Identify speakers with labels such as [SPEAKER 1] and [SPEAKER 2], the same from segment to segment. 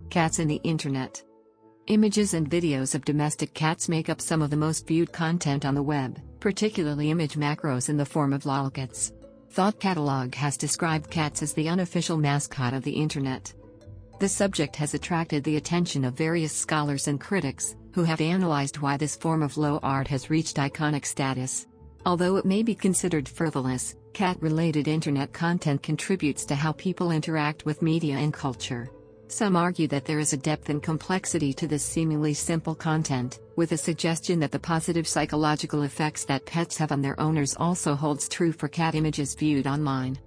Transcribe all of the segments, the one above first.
[SPEAKER 1] Cats and the Internet. Images and videos of domestic cats make up some of the most viewed content on the web, particularly image macros in the form of lolcats. ThoughtCatalog has described cats as the unofficial mascot of the Internet. The subject has attracted the attention of various scholars and critics, who have analyzed why this form of low art has reached iconic status. Although it may be considered frivolous, cat-related Internet content contributes to how people interact with media and culture. Some argue that there is a depth and complexity to this seemingly simple content, with a suggestion that the positive psychological effects that pets have on their owners also holds true for cat images viewed online.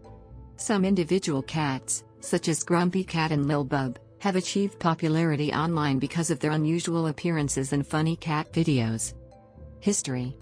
[SPEAKER 1] Some individual cats, such as Grumpy Cat and Lil Bub, have achieved popularity online because of their unusual appearances and funny cat videos. History.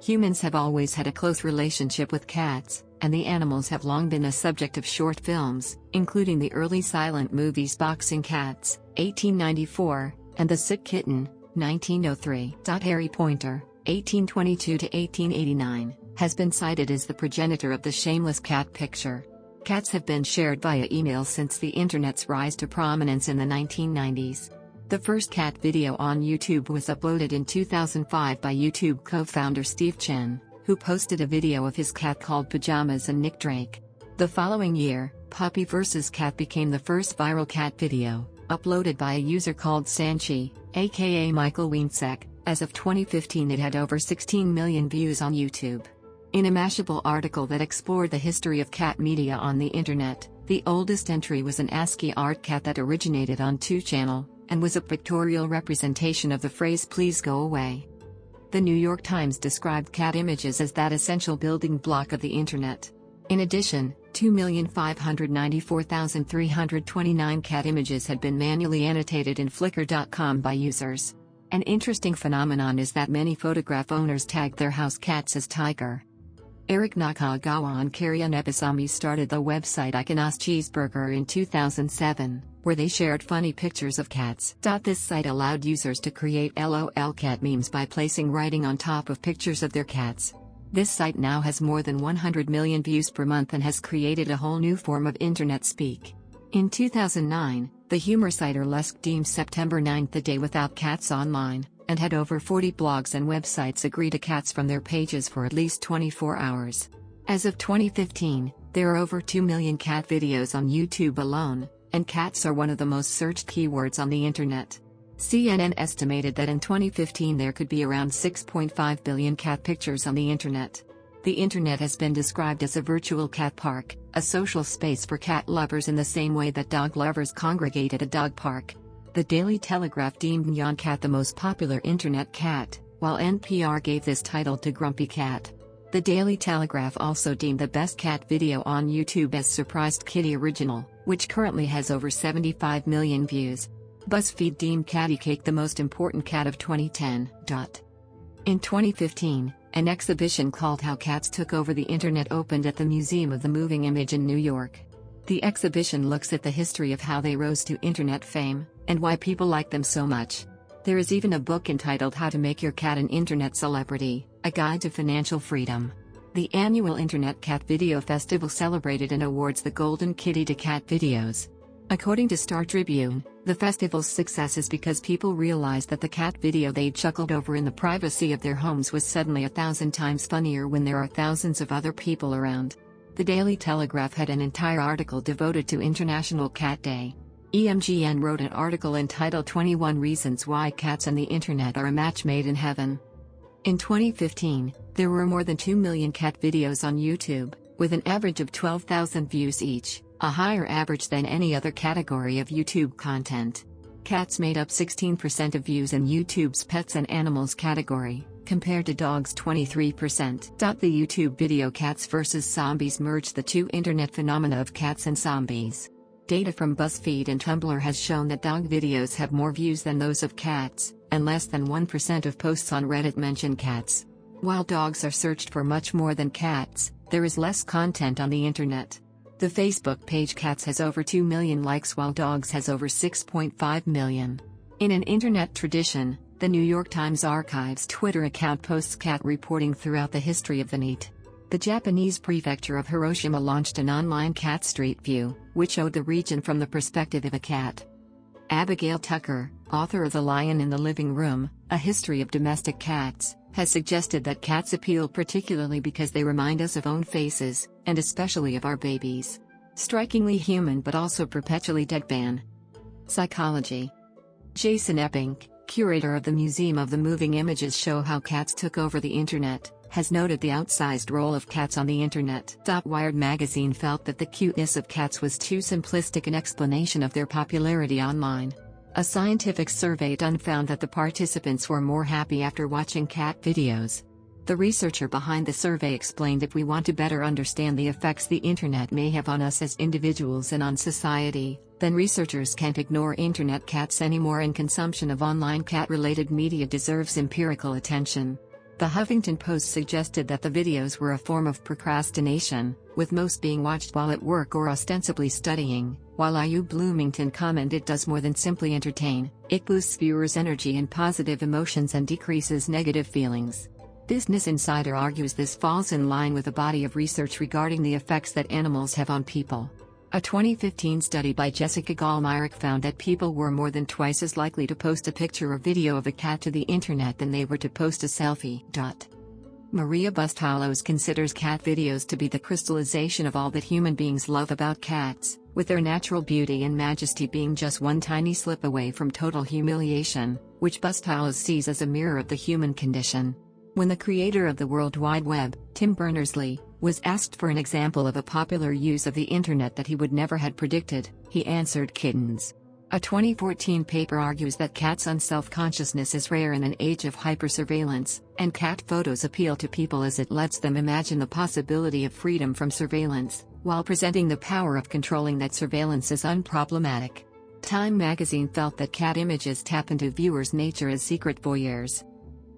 [SPEAKER 1] Humans have always had a close relationship with cats, and the animals have long been a subject of short films, including the early silent movies Boxing Cats, 1894, and The Sick Kitten, 1903. Harry Pointer, 1822 to 1889, has been cited as the progenitor of the shameless cat picture. Cats have been shared via email since the Internet's rise to prominence in the 1990s. The first cat video on YouTube was uploaded in 2005 by YouTube co-founder Steve Chen, who posted a video of his cat called Pajamas and Nick Drake. The following year, Puppy vs. Cat became the first viral cat video, uploaded by a user called Sanchi, aka Michael Wiensek. As of 2015 it had over 16 million views on YouTube. In a Mashable article that explored the history of cat media on the Internet, the oldest entry was an ASCII art cat that originated on 2channel, and was a pictorial representation of the phrase "please go away." The New York Times described cat images as that essential building block of the Internet. In addition, 2,594,329 cat images had been manually annotated in Flickr.com by users. An interesting phenomenon is that many photograph owners tag their house cats as tiger. Eric Nakagawa and Carrie Nebasami started the website Ikenos Cheeseburger in 2007, where they shared funny pictures of cats. This site allowed users to create lolcat memes by placing writing on top of pictures of their cats. This site now has more than 100 million views per month and has created a whole new form of Internet speak. In 2009, the humor site Burlesque deemed September 9th the day without cats online, and had over 40 blogs and websites agree to cats from their pages for at least 24 hours. As of 2015, there are over 2 million cat videos on YouTube alone, and cats are one of the most searched keywords on the Internet. CNN estimated that in 2015 there could be around 6.5 billion cat pictures on the Internet. The Internet has been described as a virtual cat park, a social space for cat lovers in the same way that dog lovers congregate at a dog park. The Daily Telegraph deemed Nyan Cat the most popular Internet cat, while NPR gave this title to Grumpy Cat. The Daily Telegraph also deemed the best cat video on YouTube as Surprised Kitty Original, which currently has over 75 million views. BuzzFeed deemed Catty Cake the most important cat of 2010. In 2015, an exhibition called How Cats Took Over the Internet opened at the Museum of the Moving Image in New York. The exhibition looks at the history of how they rose to Internet fame, and why people like them so much. There is even a book entitled How to Make Your Cat an Internet Celebrity, a Guide to Financial Freedom. The annual Internet Cat Video Festival celebrated and awards the Golden Kitty to cat videos. According to Star Tribune, the festival's success is because people realized that the cat video they'd chuckled over in the privacy of their homes was suddenly 1,000 times funnier when there are thousands of other people around. The Daily Telegraph had an entire article devoted to International Cat Day. EMGN wrote an article entitled 21 Reasons Why Cats and the Internet Are a Match Made in Heaven. In 2015, there were more than 2 million cat videos on YouTube, with an average of 12,000 views each, a higher average than any other category of YouTube content. Cats made up 16% of views in YouTube's Pets and Animals category, compared to dogs' 23%. The YouTube video Cats vs. Zombies merged the two internet phenomena of cats and zombies. Data from BuzzFeed and Tumblr has shown that dog videos have more views than those of cats, and less than 1% of posts on Reddit mention cats. While dogs are searched for much more than cats, there is less content on the Internet. The Facebook page Cats has over 2 million likes while Dogs has over 6.5 million. In an Internet tradition, the New York Times Archives Twitter account posts cat reporting throughout the history of the net. The Japanese prefecture of Hiroshima launched an online cat street view, which showed the region from the perspective of a cat. Abigail Tucker, author of The Lion in the Living Room, A History of Domestic Cats, has suggested that cats appeal particularly because they remind us of own faces, and especially of our babies. Strikingly human but also perpetually deadpan. Psychology. Jason Epping, curator of the Museum of the Moving Images Show How Cats Took Over the Internet, has noted the outsized role of cats on the internet. Wired magazine felt that the cuteness of cats was too simplistic an explanation of their popularity online. A scientific survey done found that the participants were more happy after watching cat videos. The researcher behind the survey explained if we want to better understand the effects the internet may have on us as individuals and on society, then researchers can't ignore internet cats anymore, and consumption of online cat-related media deserves empirical attention. The Huffington Post suggested that the videos were a form of procrastination, with most being watched while at work or ostensibly studying, while IU Bloomington commented it does more than simply entertain, it boosts viewers' energy and positive emotions and decreases negative feelings. Business Insider argues this falls in line with a body of research regarding the effects that animals have on people. A 2015 study by Jessica Gallmeyrick found that people were more than twice as likely to post a picture or video of a cat to the internet than they were to post a selfie. Maria Bustallos considers cat videos to be the crystallization of all that human beings love about cats, with their natural beauty and majesty being just one tiny slip away from total humiliation, which Bustallos sees as a mirror of the human condition. When the creator of the World Wide Web, Tim Berners-Lee, was asked for an example of a popular use of the internet that he would never had predicted, he answered kittens. A 2014 paper argues that cats' unself-consciousness is rare in an age of hypersurveillance, and cat photos appeal to people as it lets them imagine the possibility of freedom from surveillance, while presenting the power of controlling that surveillance as unproblematic. Time magazine felt that cat images tap into viewers' nature as secret voyeurs.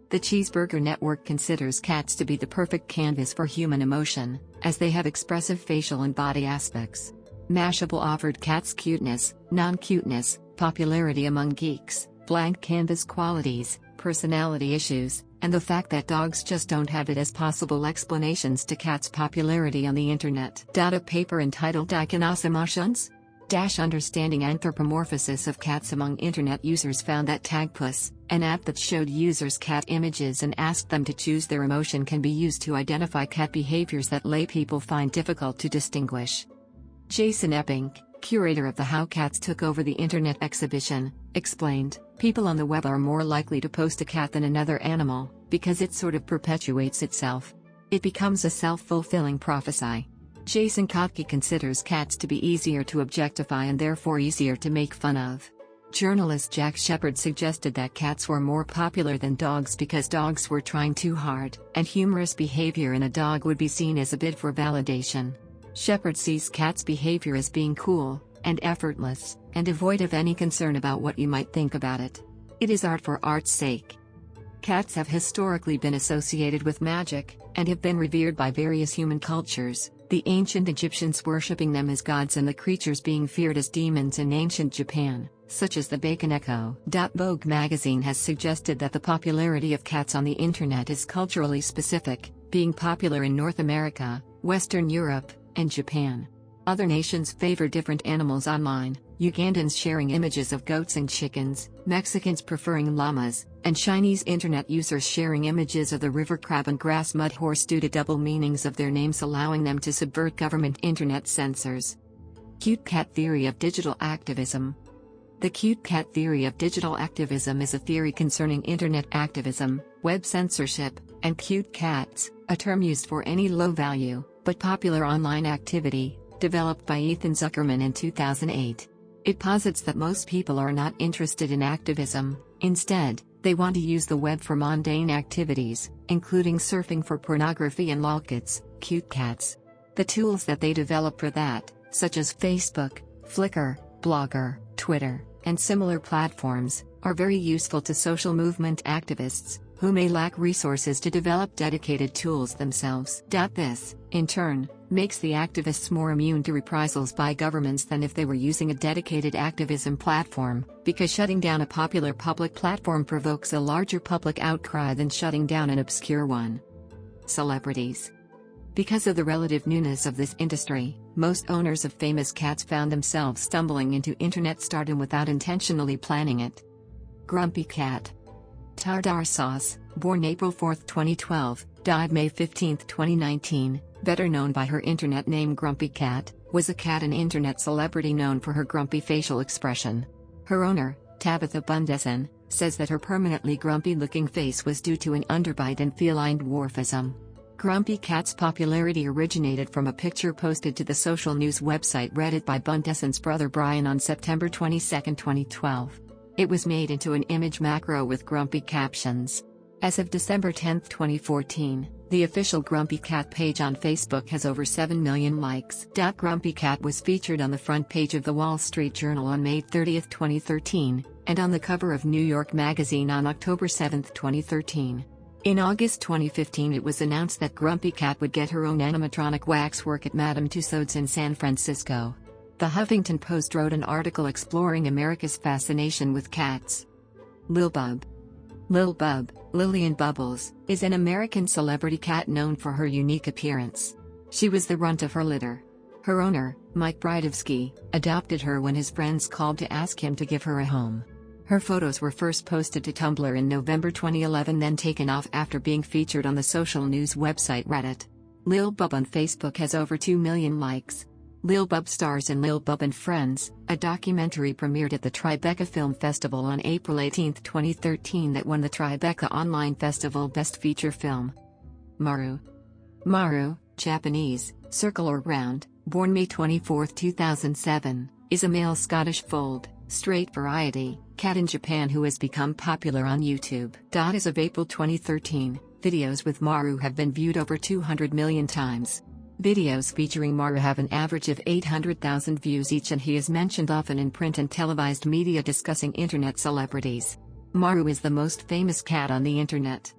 [SPEAKER 1] The Cheeseburger Network considers cats to be the perfect canvas for human emotion, as they have expressive facial and body aspects. Mashable offered cats cuteness, non-cuteness, popularity among geeks, blank canvas qualities, personality issues, and the fact that dogs just don't have it as possible explanations to cats' popularity on the internet. A paper entitled Iconos Emotions? Understanding Anthropomorphosis of Cats Among Internet Users found that Tagpuss, an app that showed users cat images and asked them to choose their emotion, can be used to identify cat behaviors that laypeople find difficult to distinguish. Jason Epping, curator of the How Cats Took Over the Internet exhibition, explained, people on the web are more likely to post a cat than another animal, because it sort of perpetuates itself. It becomes a self-fulfilling prophecy. Jason Kotke considers cats to be easier to objectify and therefore easier to make fun of. Journalist Jack Shepard suggested that cats were more popular than dogs because dogs were trying too hard, and humorous behavior in a dog would be seen as a bid for validation. Shepard sees cats' behavior as being cool and effortless, and devoid of any concern about what you might think about it. It is art for art's sake. Cats have historically been associated with magic, and have been revered by various human cultures, the ancient Egyptians worshipping them as gods and the creatures being feared as demons in ancient Japan, such as the bacon echo. Vogue magazine has suggested that the popularity of cats on the internet is culturally specific, being popular in North America, Western Europe, and Japan. Other nations favor different animals online, Ugandans sharing images of goats and chickens, Mexicans preferring llamas, and Chinese internet users sharing images of the river crab and grass mud horse due to double meanings of their names, allowing them to subvert government internet censors. Cute cat theory of digital activism. The cute cat theory of digital activism is a theory concerning internet activism, web censorship, and cute cats, a term used for any low-value, but popular online activity, developed by Ethan Zuckerman in 2008. It posits that most people are not interested in activism. Instead, they want to use the web for mundane activities, including surfing for pornography and lolcats, cute cats. The tools that they develop for that, such as Facebook, Flickr, Blogger, Twitter, and similar platforms, are very useful to social movement activists, who may lack resources to develop dedicated tools themselves. This, in turn, makes the activists more immune to reprisals by governments than if they were using a dedicated activism platform, because shutting down a popular public platform provokes a larger public outcry than shutting down an obscure one. Celebrities. Because of the relative newness of this industry, Most owners of famous cats found themselves stumbling into internet stardom without intentionally planning it. Grumpy cat. Tartar sauce, born April 4, 2012, died May 15, 2019, better known by her internet name Grumpy Cat, was a cat and internet celebrity known for her grumpy facial expression. Her owner, Tabitha Bundeson, says that her permanently grumpy-looking face was due to an underbite and feline dwarfism. Grumpy Cat's popularity originated from a picture posted to the social news website Reddit by Bundeson's brother Brian on September 22, 2012. It was made into an image macro with grumpy captions. As of December 10, 2014, the official Grumpy Cat page on Facebook has over 7 million likes. Grumpy Cat was featured on the front page of the Wall Street Journal on May 30, 2013, and on the cover of New York Magazine on October 7, 2013. In August 2015 it was announced that Grumpy Cat would get her own animatronic waxwork at Madame Tussauds in San Francisco. The Huffington Post wrote an article exploring America's fascination with cats. Lil Bub. Lil Bub, Lillian Bubbles, is an American celebrity cat known for her unique appearance. She was the runt of her litter. Her owner, Mike Brydovsky, adopted her when his friends called to ask him to give her a home. Her photos were first posted to Tumblr in November 2011, then taken off after being featured on the social news website Reddit. Lil Bub on Facebook has over 2 million likes. Lil Bub stars in Lil Bub and Friends, a documentary premiered at the Tribeca Film Festival on April 18, 2013 that won the Tribeca Online Festival Best Feature Film. Maru. Maru, Japanese, circle or round, born May 24, 2007, is a male Scottish fold, straight variety cat in Japan who has become popular on YouTube. As of April 2013, videos with Maru have been viewed over 200 million times. Videos featuring Maru have an average of 800,000 views each, and he is mentioned often in print and televised media discussing internet celebrities. Maru is the most famous cat on the internet.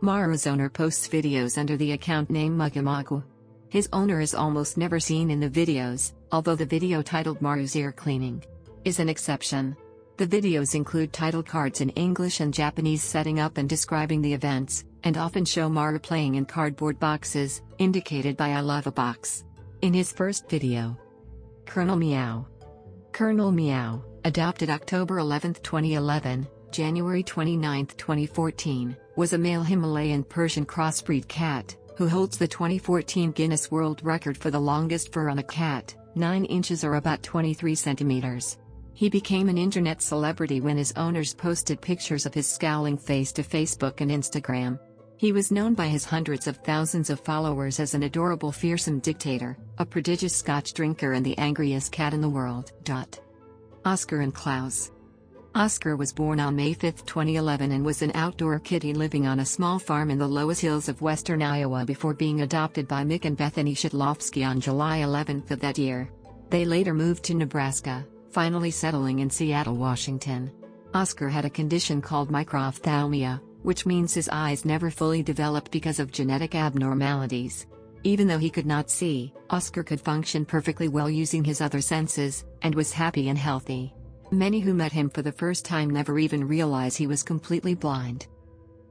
[SPEAKER 1] Maru's owner posts videos under the account name Mugamagu. His owner is almost never seen in the videos, although the video titled Maru's Ear Cleaning is an exception. The videos include title cards in English and Japanese setting up and describing the events, and often show Maru playing in cardboard boxes, indicated by I love a box. In his first video, Colonel Meow. Colonel Meow, adopted October 11, 2011, January 29, 2014, was a male Himalayan Persian crossbreed cat, who holds the 2014 Guinness World Record for the longest fur on a cat, 9 inches or about 23 centimeters. He became an internet celebrity when his owners posted pictures of his scowling face to Facebook and Instagram. He was known by his hundreds of thousands of followers as an adorable fearsome dictator, a prodigious Scotch drinker and the angriest cat in the world. Oscar and Klaus. Oscar was born on May 5, 2011 and was an outdoor kitty living on a small farm in the Loess Hills of western Iowa before being adopted by Mick and Bethany Shidlovsky on July 11 of that year. They later moved to Nebraska, finally settling in Seattle, Washington. Oscar had a condition called microphthalmia, which means his eyes never fully developed because of genetic abnormalities. Even though he could not see, Oscar could function perfectly well using his other senses, and was happy and healthy. Many who met him for the first time never even realize he was completely blind.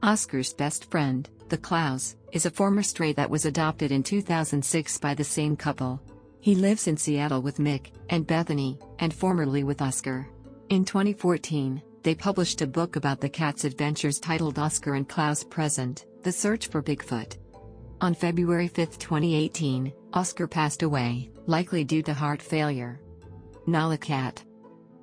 [SPEAKER 1] Oscar's best friend, the Klaus, is a former stray that was adopted in 2006 by the same couple. He lives in Seattle with Mick and Bethany, and formerly with Oscar. In 2014, they published a book about the cat's adventures titled Oscar and Klaus Present: The Search for Bigfoot. On February 5, 2018, Oscar passed away, likely due to heart failure. Nala cat.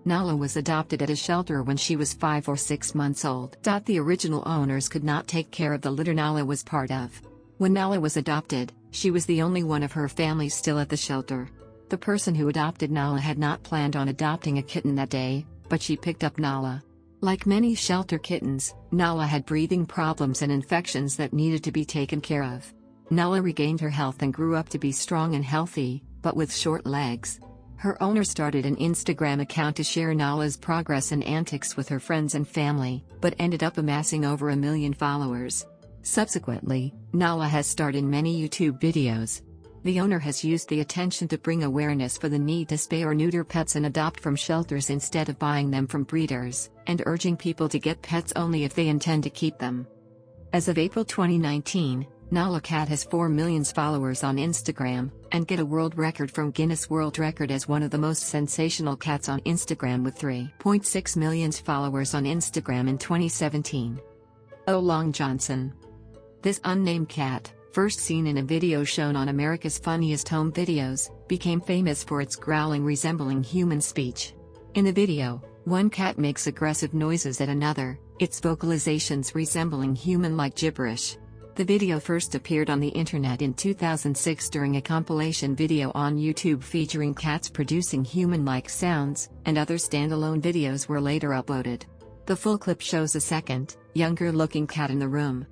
[SPEAKER 1] Nala was adopted at a shelter when she was 5 or 6 months old. The original owners could not take care of the litter Nala was part of. When Nala was adopted, she was the only one of her family still at the shelter. The person who adopted Nala had not planned on adopting a kitten that day, but she picked up Nala. Like many shelter kittens, Nala had breathing problems and infections that needed to be taken care of. Nala regained her health and grew up to be strong and healthy, but with short legs. Her owner started an Instagram account to share Nala's progress and antics with her friends and family, but ended up amassing over 1 million followers. Subsequently, Nala has starred in many YouTube videos. The owner has used the attention to bring awareness for the need to spay or neuter pets and adopt from shelters instead of buying them from breeders, and urging people to get pets only if they intend to keep them. As of April 2019, lolcat has 4 million followers on Instagram, and get a world record from Guinness World Record as one of the most sensational cats on Instagram with 3.6 million followers on Instagram in 2017. Long Johnson. This unnamed cat, first seen in a video shown on America's Funniest Home Videos, became famous for its growling resembling human speech. In the video, one cat makes aggressive noises at another, its vocalizations resembling human-like gibberish. The video first appeared on the internet in 2006 during a compilation video on YouTube featuring cats producing human-like sounds, and other standalone videos were later uploaded. The full clip shows a second, younger-looking cat in the room.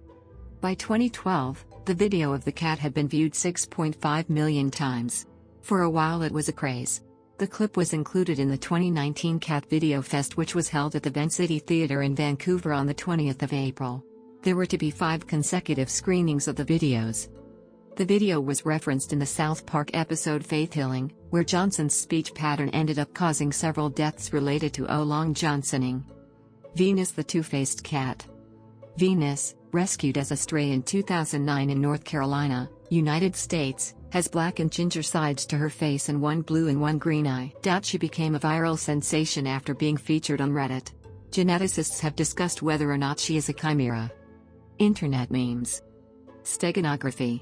[SPEAKER 1] By 2012, the video of the cat had been viewed 6.5 million times. For a while it was a craze. The clip was included in the 2019 Cat Video Fest, which was held at the Vent City Theatre in Vancouver on the 20th of April. There were to be 5 consecutive screenings of the videos. The video was referenced in the South Park episode Faith Healing, where Johnson's speech pattern ended up causing several deaths related to Long Johnsoning. Venus the Two-Faced Cat. Venus, rescued as a stray in 2009 in North Carolina, United States, has black and ginger sides to her face and one blue and one green eye. She became a viral sensation after being featured on Reddit. Geneticists have discussed whether or not she is a chimera. Internet memes. Steganography.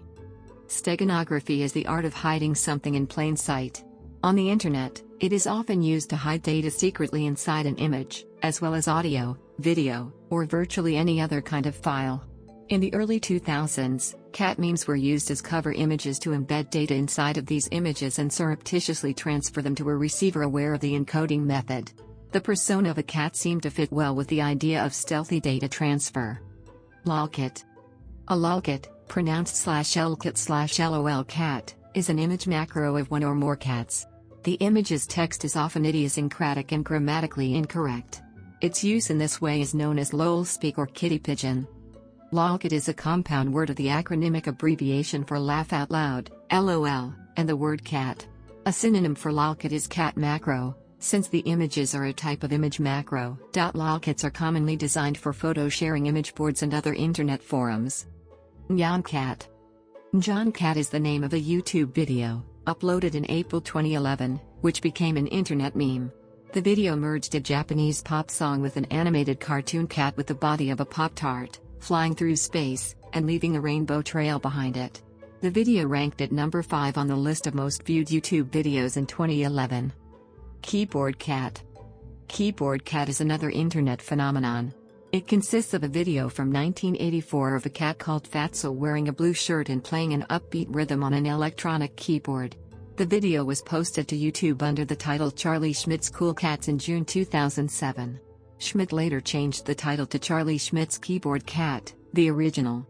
[SPEAKER 1] Steganography is the art of hiding something in plain sight. On the internet, it is often used to hide data secretly inside an image, as well as audio, video, or virtually any other kind of file. In the early 2000s, cat memes were used as cover images to embed data inside of these images and surreptitiously transfer them to a receiver aware of the encoding method. The persona of a cat seemed to fit well with the idea of stealthy data transfer. Lolcat. A lolcat, pronounced /lcat/lolcat, is an image macro of one or more cats. The image's text is often idiosyncratic and grammatically incorrect. Its use in this way is known as lolspeak or kitty pigeon. Lolcat is a compound word of the acronymic abbreviation for laugh out loud, LOL, and the word cat. A synonym for lolcat is cat macro, since the images are a type of image macro. Lolcats are commonly designed for photo sharing image boards and other internet forums. Nyancat. Nyancat is the name of a YouTube video, uploaded in April 2011, which became an internet meme. The video merged a Japanese pop song with an animated cartoon cat with the body of a Pop-Tart, flying through space, and leaving a rainbow trail behind it. The video ranked at number 5 on the list of most viewed YouTube videos in 2011. Keyboard cat. Keyboard cat is another internet phenomenon. It consists of a video from 1984 of a cat called Fatso wearing a blue shirt and playing an upbeat rhythm on an electronic keyboard. The video was posted to YouTube under the title Charlie Schmidt's Cool Cats in June 2007. Schmidt later changed the title to Charlie Schmidt's Keyboard Cat, the original.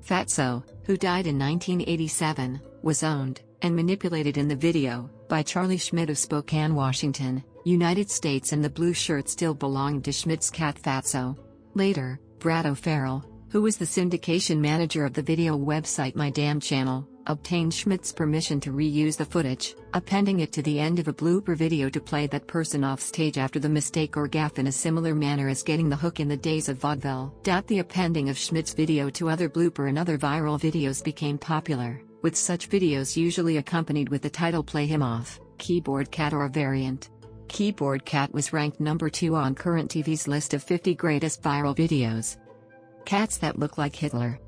[SPEAKER 1] Fatso, who died in 1987, was owned and manipulated in the video by Charlie Schmidt of Spokane, Washington, United States, and the blue shirt still belonged to Schmidt's cat Fatso. Later, Brad O'Farrell, who was the syndication manager of the video website My Damn Channel, obtained Schmidt's permission to reuse the footage, appending it to the end of a blooper video to play that person off stage after the mistake or gaffe in a similar manner as getting the hook in the days of vaudeville. The appending of Schmidt's video to other blooper and other viral videos became popular, with such videos usually accompanied with the title Play Him Off, Keyboard Cat, or a variant. Keyboard Cat was ranked number 2 on Current TV's list of 50 greatest viral videos. Cats That Look Like Hitler.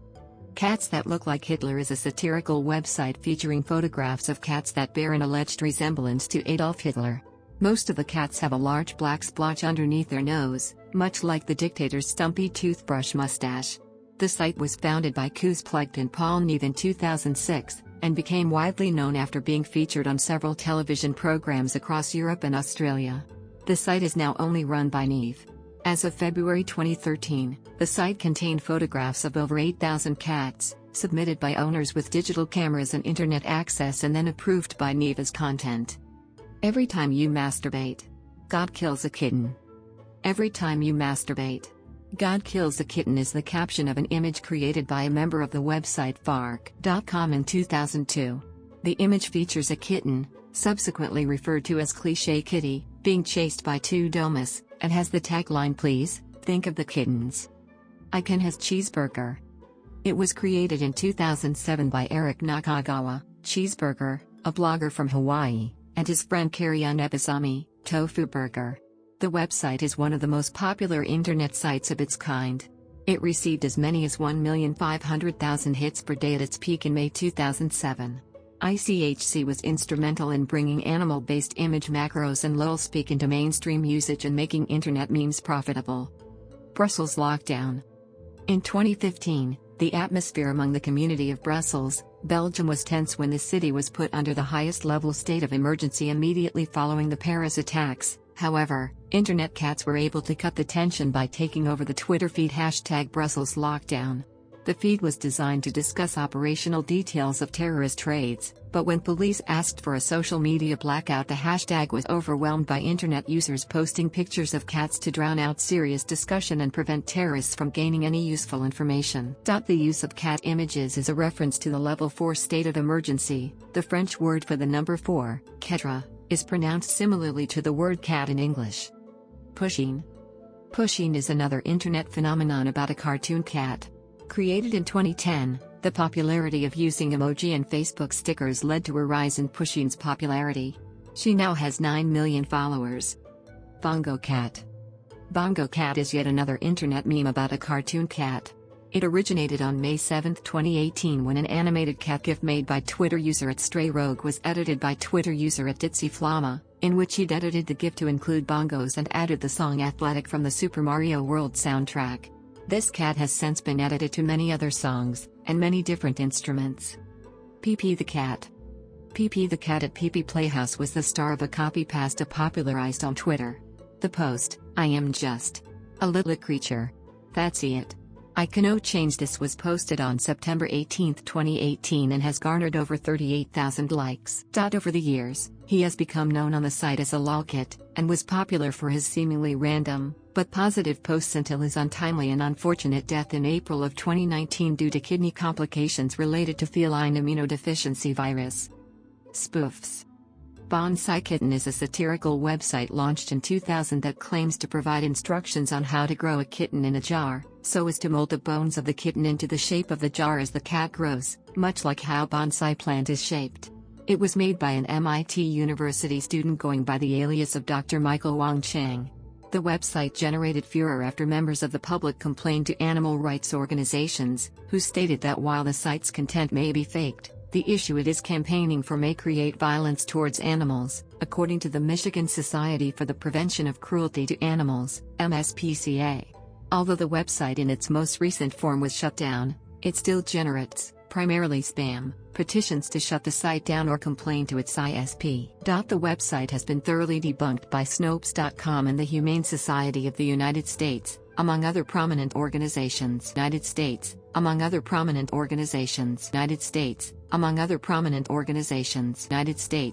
[SPEAKER 1] Cats That Look Like Hitler is a satirical website featuring photographs of cats that bear an alleged resemblance to Adolf Hitler. Most of the cats have a large black splotch underneath their nose, much like the dictator's stumpy toothbrush mustache. The site was founded by Koos Plugged and Paul Neve in 2006, and became widely known after being featured on several television programs across Europe and Australia. The site is now only run by Neve. As of February 2013, the site contained photographs of over 8,000 cats, submitted by owners with digital cameras and internet access and then approved by Neve as content. Every time you masturbate, God kills a kitten. Every time you masturbate, God kills a kitten is the caption of an image created by a member of the website Fark.com in 2002. The image features a kitten, subsequently referred to as Cliché Kitty, being chased by 2 domus, and has the tagline "Please, think of the kittens." Icon has cheeseburger. It was created in 2007 by Eric Nakagawa, Cheeseburger, a blogger from Hawaii, and his friend Karyan Ebizami, Tofu Burger. The website is one of the most popular internet sites of its kind. It received as many as 1,500,000 hits per day at its peak in May 2007. ICHC was instrumental in bringing animal-based image macros and lolspeak into mainstream usage and making internet memes profitable. Brussels lockdown. In 2015, the atmosphere among the community of Brussels, Belgium was tense when the city was put under the highest level state of emergency immediately following the Paris attacks. However, internet cats were able to cut the tension by taking over the Twitter feed #BrusselsLockdown. The feed was designed to discuss operational details of terrorist raids, but when police asked for a social media blackout, the hashtag was overwhelmed by internet users posting pictures of cats to drown out serious discussion and prevent terrorists from gaining any useful information. The use of cat images is a reference to the level 4 state of emergency. The French word for the number 4, quatre, is pronounced similarly to the word cat in English. Pushing. Pushing is another internet phenomenon about a cartoon cat. Created in 2010, the popularity of using emoji and Facebook stickers led to a rise in Pushing's popularity. She now has 9 million followers. Bongo Cat. Bongo Cat is yet another internet meme about a cartoon cat. It originated on May 7, 2018 when an animated cat gif made by Twitter user @StrayRogue was edited by Twitter user @DitsyFlama, in which he'd edited the gif to include bongos and added the song Athletic from the Super Mario World soundtrack. This cat has since been edited to many other songs, and many different instruments. PP the Cat. PP the Cat at PP Playhouse was the star of a copy-pasta popularized on Twitter. The post, "I am just a little creature. That's it. I cannot change this" was posted on September 18, 2018 and has garnered over 38,000 likes. Over the years, he has become known on the site as a lolcat, and was popular for his seemingly random, but positive posts until his untimely and unfortunate death in April of 2019 due to kidney complications related to feline immunodeficiency virus. Spoofs. Bonsai Kitten is a satirical website launched in 2000 that claims to provide instructions on how to grow a kitten in a jar, so as to mold the bones of the kitten into the shape of the jar as the cat grows, much like how bonsai plant is shaped. It was made by an MIT University student going by the alias of Dr. Michael Wang Chang. The website generated furor after members of the public complained to animal rights organizations, who stated that while the site's content may be faked, the issue it is campaigning for may create violence towards animals, according to the Michigan Society for the Prevention of Cruelty to Animals, MSPCA. Although the website in its most recent form was shut down, it still generates, primarily spam, petitions to shut the site down or complain to its ISP. The website has been thoroughly debunked by Snopes.com and the Humane Society of the United States, among other prominent organizations. United States, among other prominent organizations. United States, among other prominent organizations. United States.